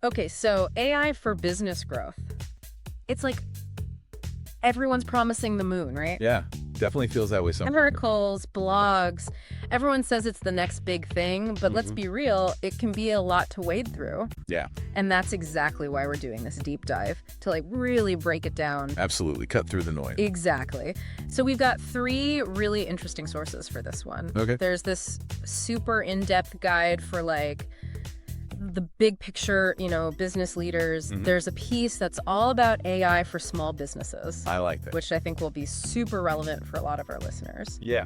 Okay, so AI for business growth. It's like everyone's promising the moon, right? Yeah, definitely feels that way sometimes. Articles, blogs, everyone says it's the next big thing, but let's be real, it can be a lot to wade through. Yeah, And that's exactly why we're doing this deep dive, to like really break it down. absolutely. Cut through the noise. Exactly. So we've got 3 really interesting sources for this one. Okay. There's this super in-depth guide for like the big picture, business leaders. There's a piece that's all about AI for small businesses, I like that. which I think will be super relevant for a lot of our listeners. Yeah.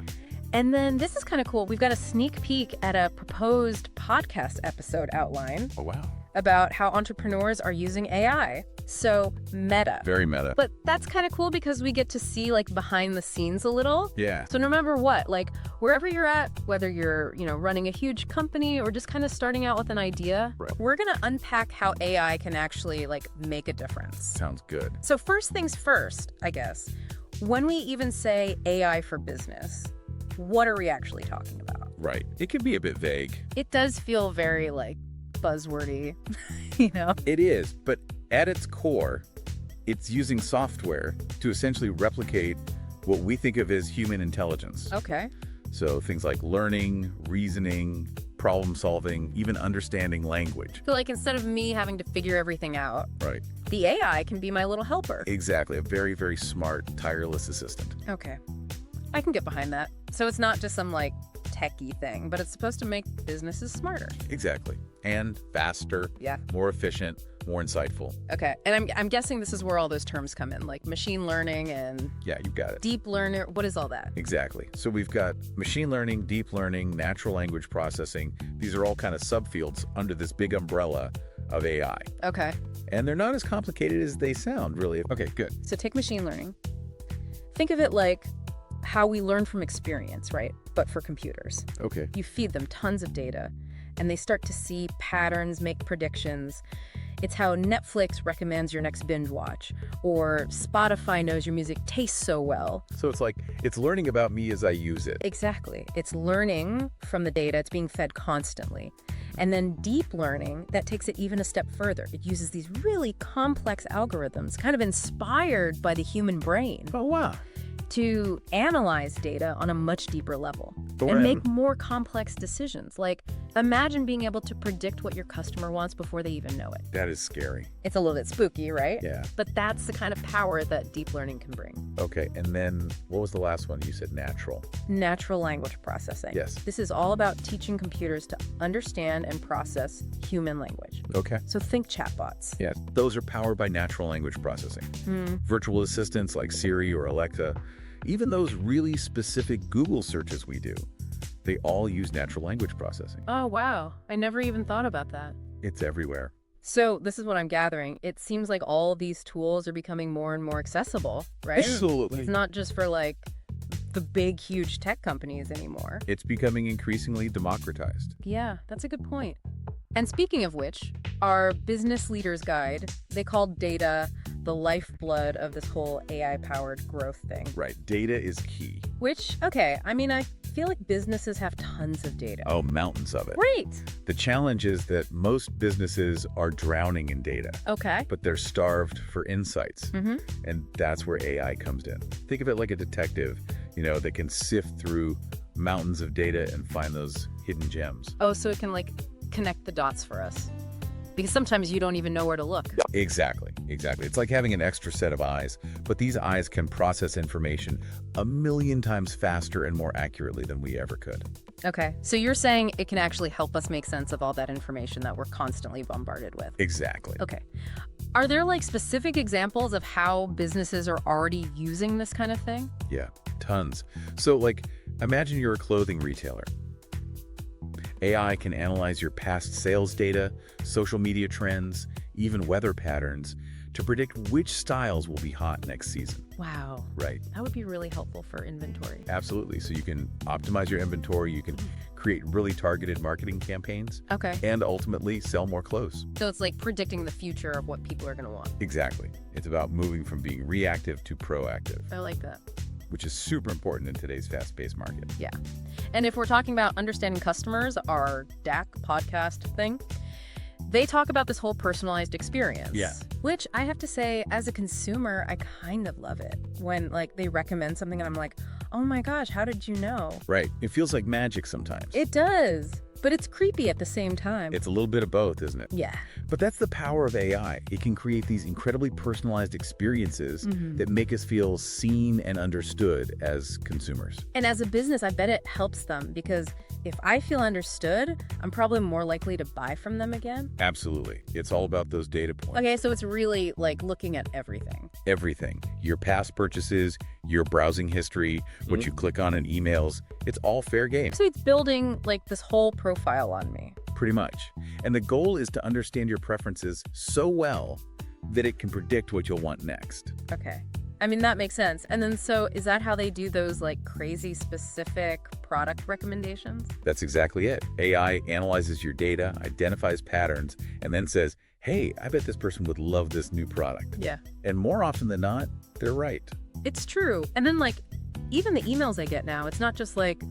And then this is kind of cool. We've got a sneak peek at a proposed podcast episode outline Oh, wow. about how entrepreneurs are using AI. So meta. Very meta. But that's kind of cool because we get to see like behind the scenes a little. Yeah. So no matter what, like wherever you're at, whether you're, running a huge company or just kind of starting out with an idea, Right. we're going to unpack how AI can actually like make a difference. Sounds good. So first things first, I guess, when we even say AI for business, what are we actually talking about? Right. It can be a bit vague. It does feel very like buzzwordy, It is, but at its core, it's using software to essentially replicate what we think of as human intelligence. Okay. So things like learning, reasoning, problem solving, even understanding language. So like instead of me having to figure everything out, Right. the AI can be my little helper. Exactly. A very, very smart, tireless assistant. Okay. I can get behind that. So it's not just some like techie thing, but it's supposed to make businesses smarter. Exactly. And faster, Yeah. more efficient, more insightful. Okay. And I'm guessing this is where all those terms come in, like machine learning and Yeah, you got it. deep learner. What is all that? Exactly. So we've got machine learning, deep learning, natural language processing. These are all kind of subfields under this big umbrella of AI. Okay. And they're not as complicated as they sound, really. Okay, good. So take machine learning. Think of it like how we learn from experience, right? But for computers. Okay. You feed them tons of data and they start to see patterns, make predictions. It's how Netflix recommends your next binge watch, or Spotify knows your music tastes so well. So it's like, it's learning about me as I use it. Exactly. It's learning from the data. It's being fed constantly. And then deep learning, that takes it even a step further. It uses these really complex algorithms, kind of inspired by the human brain, Oh, wow. to analyze data on a much deeper level But and what make more complex decisions. Like, imagine being able to predict what your customer wants before they even know it. That is scary. It's a little bit spooky, right? Yeah. But that's the kind of power that deep learning can bring. Okay, and then what was the last one? You said natural. Natural language processing. Yes. This is all about teaching computers to understand and process human language. Okay. So think chatbots. Yeah, those are powered by natural language processing. Virtual assistants like Siri or Alexa, even those really specific Google searches we do, they all use natural language processing. Oh, wow. I never even thought about that. It's everywhere. So this is what I'm gathering. It seems like all these tools are becoming more and more accessible, right? Absolutely. It's not just for like the big, huge tech companies anymore. It's becoming increasingly democratized. Yeah, that's a good point. And speaking of which, our business leaders guide, they called data the lifeblood of this whole AI-powered growth thing. Right, data is key. Which, okay, I mean, I feel like businesses have tons of data. Oh, mountains of it. Great. The challenge is that most businesses are drowning in data, Okay. but they're starved for insights. Mm-hmm. And that's where AI comes in. Think of it like a detective, that can sift through mountains of data and find those hidden gems. Oh, so it can like connect the dots for us. Because sometimes you don't even know where to look. Exactly. It's like having an extra set of eyes, but these eyes can process information 1,000,000 times faster and more accurately than we ever could. Okay. So you're saying it can actually help us make sense of all that information that we're constantly bombarded with. Exactly. Okay. Are there like specific examples of how businesses are already using this kind of thing? Yeah, tons. So like, imagine you're a clothing retailer. AI can analyze your past sales data, social media trends, even weather patterns to predict which styles will be hot next season. Wow. Right. That would be really helpful for inventory. Absolutely. So you can optimize your inventory, you can create really targeted marketing campaigns, Okay. and ultimately sell more clothes. So it's like predicting the future of what people are going to want. Exactly. It's about moving from being reactive to proactive, I like that. which is super important in today's fast-paced market. Yeah. And if we're talking about understanding customers, our DAC podcast thing, they talk about this whole personalized experience. Yeah. Which I have to say, as a consumer, I kind of love it. When, like, they recommend something and I'm like, oh my gosh, how did you know? Right. It feels like magic sometimes. It does. But it's creepy at the same time. It's a little bit of both, isn't it? Yeah. But that's the power of AI. It can create these incredibly personalized experiences that make us feel seen and understood as consumers. And as a business, I bet it helps them because if I feel understood, I'm probably more likely to buy from them again. Absolutely. It's all about those data points. Okay, so it's really like looking at everything. Everything. Your past purchases, your browsing history, what you click on in emails, it's all fair game. So it's building like this whole profile on me. Pretty much. And the goal is to understand your preferences so well that it can predict what you'll want next. Okay. I mean, that makes sense. And then so is that how they do those like crazy specific product recommendations? That's exactly it. AI analyzes your data, identifies patterns, and then says, hey, I bet this person would love this new product. Yeah. And more often than not, they're right. It's true. And then like even the emails I get now, it's not just like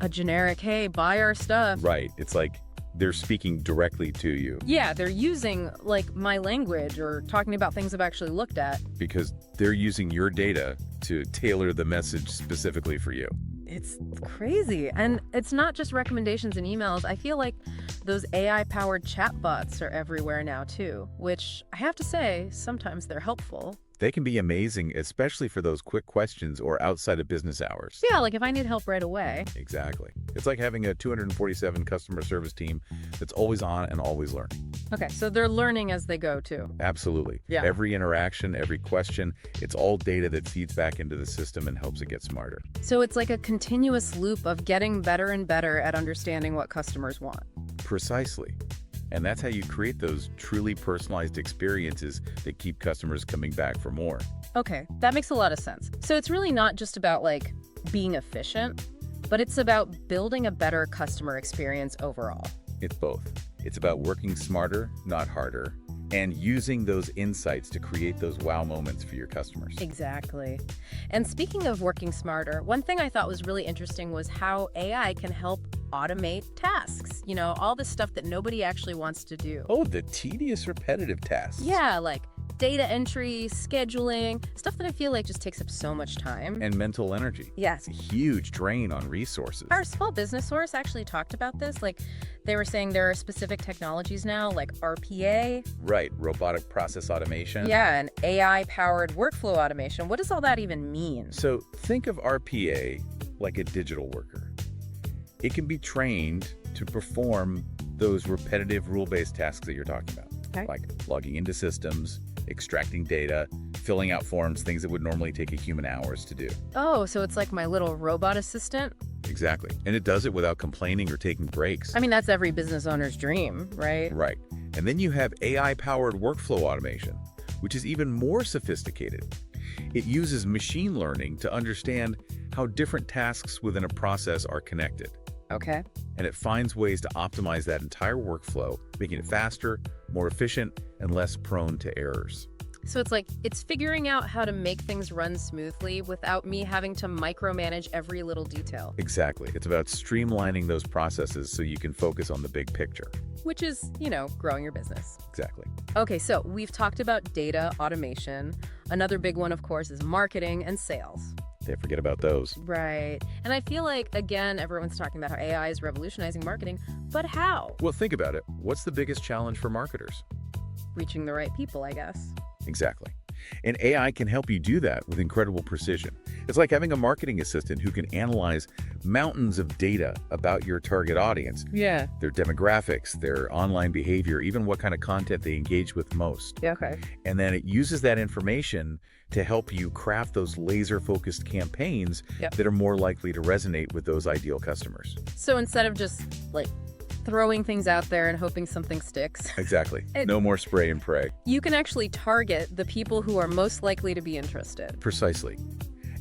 a generic, hey, buy our stuff. Right. It's like they're speaking directly to you Yeah, they're using like my language or talking about things I've actually looked at. because they're using your data to tailor the message specifically for you. It's crazy. And it's not just recommendations and emails. I feel like those AI-powered chatbots are everywhere now too, which I have to say, sometimes they're helpful. They can be amazing, especially for those quick questions or outside of business hours. Yeah, like if I need help right away. Exactly. It's like having a 247 customer service team that's always on and always learning. Okay, so they're learning as they go too. Absolutely. Yeah. Every interaction, every question, it's all data that feeds back into the system and helps it get smarter. So it's like a continuous loop of getting better and better at understanding what customers want. Precisely. And that's how you create those truly personalized experiences that keep customers coming back for more. Okay, that makes a lot of sense. So it's really not just about like being efficient, but it's about building a better customer experience overall. It's both. It's about working smarter, not harder, and using those insights to create those wow moments for your customers. Exactly. And speaking of working smarter, one thing I thought was really interesting was how AI can help automate tasks. You know, all this stuff that nobody actually wants to do. Oh, the tedious, repetitive tasks. Yeah, like data entry, scheduling, stuff that I feel like just takes up so much time. And mental energy. Yes. It's a huge drain on resources. Our small business source actually talked about this. Like, they were saying there are specific technologies now, like RPA. Right, robotic process automation. Yeah, and AI-powered workflow automation. What does all that even mean? So think of RPA like a digital worker. It can be trained to perform those repetitive rule-based tasks that you're talking about, Okay. like logging into systems, extracting data, filling out forms, things that would normally take a human hours to do. Oh, so it's like my little robot assistant? Exactly. And it does it without complaining or taking breaks. I mean, that's every business owner's dream, right? Right. And then you have AI-powered workflow automation, which is even more sophisticated. It uses machine learning to understand how different tasks within a process are connected. Okay. And it finds ways to optimize that entire workflow, making it faster, more efficient, and less prone to errors. So it's like, it's figuring out how to make things run smoothly without me having to micromanage every little detail. Exactly. It's about streamlining those processes so you can focus on the big picture. Which is, you know, growing your business. Exactly. Okay, so we've talked about data automation. Another big one, of course, is marketing and sales. Can't forget about those. Right. And I feel like, again, everyone's talking about how AI is revolutionizing marketing, but how? Well, think about it. What's the biggest challenge for marketers? Reaching the right people, I guess. Exactly. And AI can help you do that with incredible precision. It's like having a marketing assistant who can analyze mountains of data about your target audience, Yeah. their demographics, their online behavior, even what kind of content they engage with most. Yeah, okay. And then it uses that information to help you craft those laser-focused campaigns Yep. that are more likely to resonate with those ideal customers. So instead of just, like, throwing things out there and hoping something sticks, Exactly. It- No more spray and pray. you can actually target the people who are most likely to be interested. Precisely.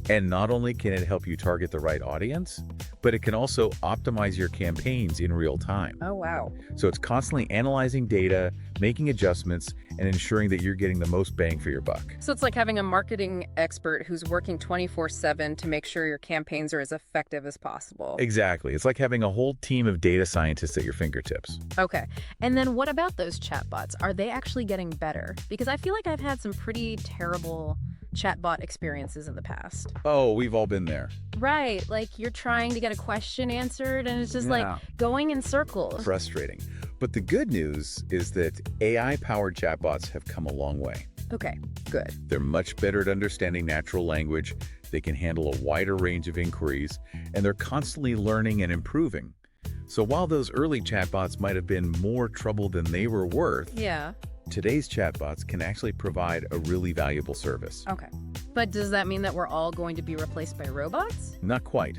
And not only can it help you target the right audience, but it can also optimize your campaigns in real time. Oh, wow. So it's constantly analyzing data, making adjustments, and ensuring that you're getting the most bang for your buck. So it's like having a marketing expert who's working 24/7 to make sure your campaigns are as effective as possible. Exactly. It's like having a whole team of data scientists at your fingertips. Okay. And then what about those chatbots? Are they actually getting better? Because I feel like I've had some pretty terrible chatbot experiences in the past. Oh, we've all been there. Right. Like you're trying to get a question answered and it's just like going in circles. Frustrating. But the good news is that AI-powered chatbots have come a long way. Okay, good. They're much better at understanding natural language, they can handle a wider range of inquiries, and they're constantly learning and improving. So while those early chatbots might have been more trouble than they were worth, Yeah. today's chatbots can actually provide a really valuable service. Okay. But does that mean that we're all going to be replaced by robots? Not quite.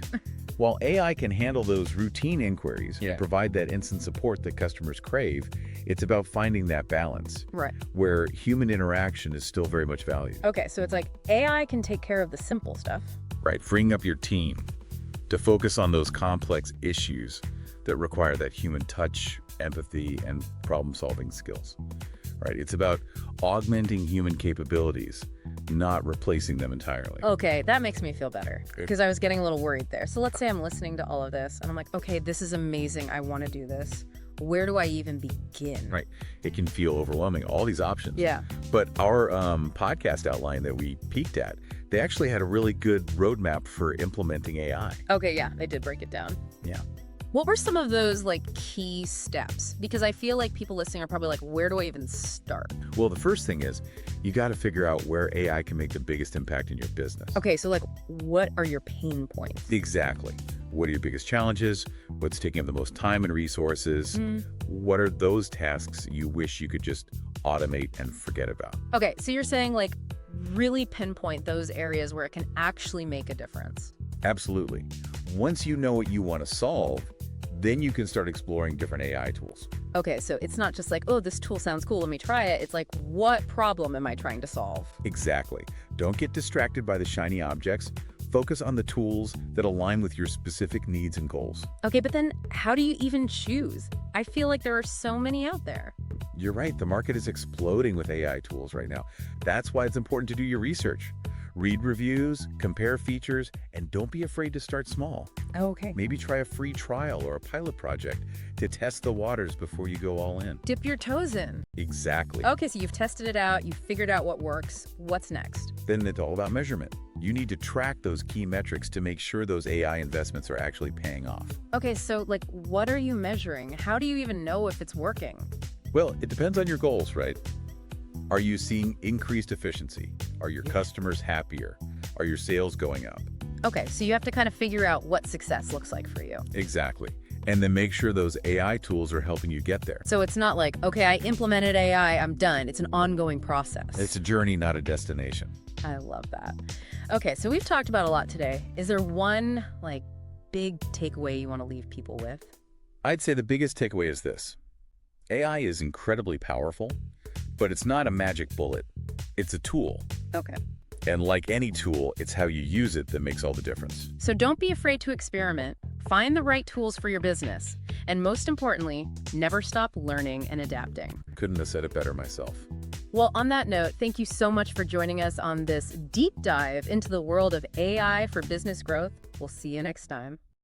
While AI can handle those routine inquiries and provide that instant support that customers crave, it's about finding that balance Right. where human interaction is still very much valued. Okay, so it's like AI can take care of the simple stuff. Right, freeing up your team to focus on those complex issues that require that human touch, empathy, and problem-solving skills. Right, it's about augmenting human capabilities, not replacing them entirely. Okay, that makes me feel better because I was getting a little worried there. So let's say I'm listening to all of this and I'm like, okay, this is amazing. I want to do this. Where do I even begin? Right, it can feel overwhelming, all these options. Yeah. But our podcast outline that we peeked at, they actually had a really good roadmap for implementing AI. Okay, yeah, they did break it down. Yeah. What were some of those like key steps? Because I feel like people listening are probably like, where do I even start? Well, the first thing is you got to figure out where AI can make the biggest impact in your business. Okay, so like, what are your pain points? Exactly. What are your biggest challenges? What's taking up the most time and resources? What are those tasks you wish you could just automate and forget about? Okay, so you're saying like really pinpoint those areas where it can actually make a difference. Absolutely. Once you know what you want to solve, then you can start exploring different AI tools. Okay, so it's not just like, oh, this tool sounds cool, let me try it. It's like, what problem am I trying to solve? Exactly. Don't get distracted by the shiny objects. Focus on the tools that align with your specific needs and goals. Okay, but then how do you even choose? I feel like there are so many out there. You're right. The market is exploding with AI tools right now. That's why it's important to do your research. Read reviews, compare features, and don't be afraid to start small. Okay. Maybe try a free trial or a pilot project to test the waters before you go all in. Dip your toes in. Exactly. Okay, so you've tested it out, you've figured out what works. What's next? Then it's all about measurement. You need to track those key metrics to make sure those AI investments are actually paying off. Okay, so like, what are you measuring? How do you even know if it's working? Well, it depends on your goals, right? Are you seeing increased efficiency? Are your customers happier? Are your sales going up? Okay, so you have to kind of figure out what success looks like for you. Exactly. And then make sure those AI tools are helping you get there. So it's not like, okay, I implemented AI, I'm done. It's an ongoing process. It's a journey, not a destination. I love that. Okay, so we've talked about a lot today. Is there one like big takeaway you want to leave people with? I'd say the biggest takeaway is this. AI is incredibly powerful, but it's not a magic bullet. It's a tool. Okay. And like any tool, it's how you use it that makes all the difference. So don't be afraid to experiment. Find the right tools for your business. And most importantly, never stop learning and adapting. Couldn't have said it better myself. Well, on that note, thank you so much for joining us on this deep dive into the world of AI for business growth. We'll see you next time.